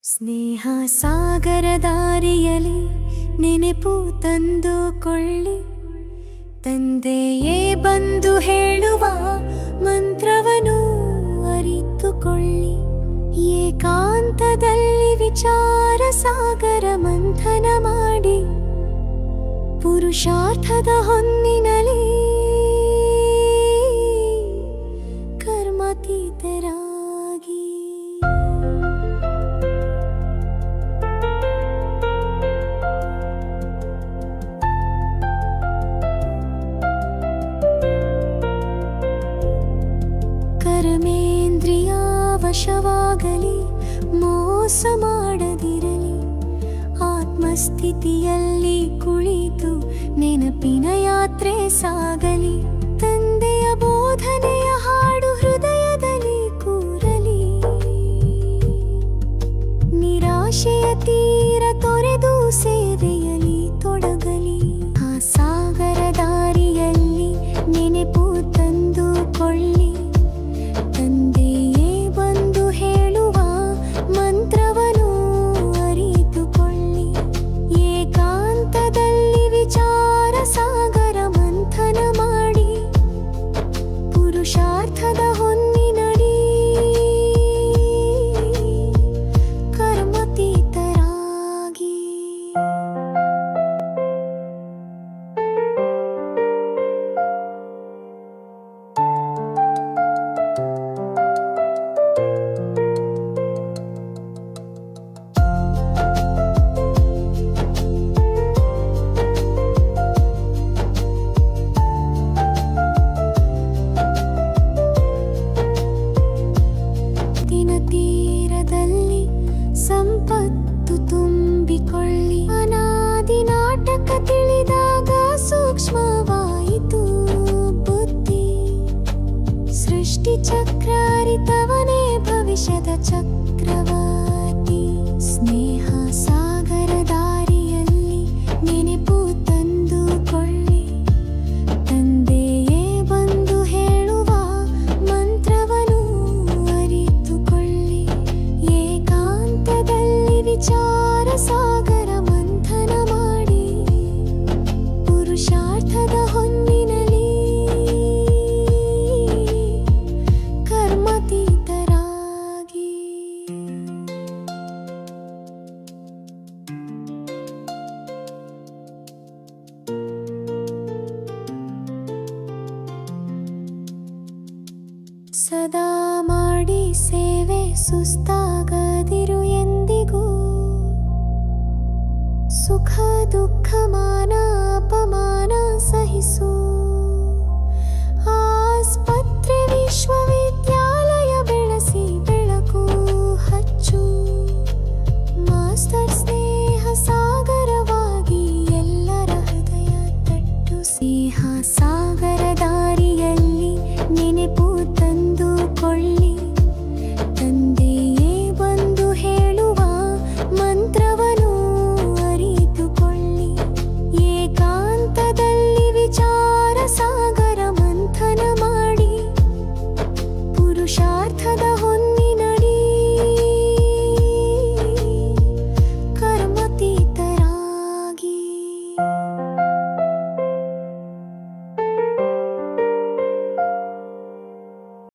ಸ್ನೇಹ ಸಾಗರ ದಾರಿಯಲಿ ನೆನೆಪು ತಂದುಕೊಳ್ಳಿ, ತಂದೆಯೇ ಬಂದು ಹೇಳುವ ಮಂತ್ರವನ್ನು ಅರಿತುಕೊಳ್ಳಿ. ಏಕಾಂತದಲ್ಲಿ ವಿಚಾರ ಸಾಗರ ಮಂಥನ ಮಾಡಿ, ಪುರುಷಾರ್ಥದ ಹೊನ್ನಿನಲ್ಲಿ ಕರ್ಮಾತೀತರಾಗಿ. ಕರ್ಮೇಂದ್ರಿಯ ವಶವಾಗಲಿ, ಮೋಸ ಮಾಡದಿರಲಿ, ಆತ್ಮಸ್ಥಿತಿಯಲ್ಲಿ ಕುಳಿತು ನೆನಪಿನ ಯಾತ್ರೆ ಸಾಗಲಿ. ತಂದೆಯ ಬೋಧನೆಯ ಹಾಡು ಹೃದಯದಲ್ಲಿ ಕೂರಲಿ, ನಿರಾಶೆಯ ತೀರ ತೊರೆದು ಸೇವೆಯಲ್ಲಿ ತೊಡಗಲಿ. ಆ ಸಾಗರ ದಾರಿಯಲ್ಲಿ ನೆನೆಪು ತಂದುಕೊಳ್ಳಿ, ತಂದೆಯೇ ಬಂದು ಹೇಳುವ ಮಂತ್ರವನ್ನು ಅರಿತುಕೊಳ್ಳಿ. ಏಕಾಂತದಲ್ಲಿ ವಿಚಾರ ಸಾಗರ ಮಂಥನ ಮಾಡಿ, ಪುರುಷಾರ್ಥದ ಹೊನ್ನಿನಡಿ ಕರ್ಮಾತೀತರಾಗಿ. ತೀರದಲ್ಲಿ ಸಂಪತ್ತು ತುಂಬಿಕೊಳ್ಳಿ, ಅನಾದಿ ನಾಟಕ ತಿಳಿದಾಗ ಸೂಕ್ಷ್ಮವಾಯಿತು ಬುದ್ಧಿ. ಸೃಷ್ಟಿ ಚಕ್ರ ಅರಿತವನೇ ಭವಿಷ್ಯದ ಚಕ್ರವರ್ತಿ. ಸ್ನೇಹ ಸಾಗರ ದಾರಿಯಲ್ಲಿ ನೆನೆಪು ತಂದುಕೊಳ್ಳಿ, ತಂದೆಯೇ ಬಂದು ಹೇಳುವ ಮಂತ್ರವನ್ನು ಅರಿತುಕೊಳ್ಳಿ. ಏಕಾಂತದಲ್ಲಿ ವಿಚಾರ ಸಾಗರ ಮಂಥನ ಮಾಡಿ, ಪುರುಷಾರ್ಥದ ಹೊನ್ನಿನಲ್ಲಿ ಕರ್ಮಾತೀತರಾಗಿ. ಸದಾ ಮಾಡಿ ಸೇವೆ, ಸುಸ್ತಾಗದಿರು ಎಂದಿಗೂ. ಸುಖ ದುಃಖ ಮಾನ ಅಪಮಾನ ಸಹಿಸು. ಆಸ್ಪತ್ರೆ ವಿಶ್ವವಿದ್ಯಾಲಯ ಬೆಳೆಸಿ ಬೆಳಕು ಹಚ್ಚು. ಮಾಸ್ಟರ್ ಸ್ನೇಹ ಸಾಗರವಾಗಿ ಎಲ್ಲರ ಹೃದಯ ತಟ್ಟು. ಸ್ನೇಹ ಸಾಗರ ದಾರಿಯಲ್ಲಿ ನೆನೆಪು ತಂದುಕೊಳ್ಳಿ, ತಂದೆಯೇ ಬಂದು ಹೇಳುವ ಮಂತ್ರವನ್ನು ಅರಿತುಕೊಳ್ಳಿ. ಏಕಾಂತದಲ್ಲಿ ವಿಚಾರ ಸಾಗರ ಮಂಥನ ಮಾಡಿ, ಪುರುಷಾರ್ಥದ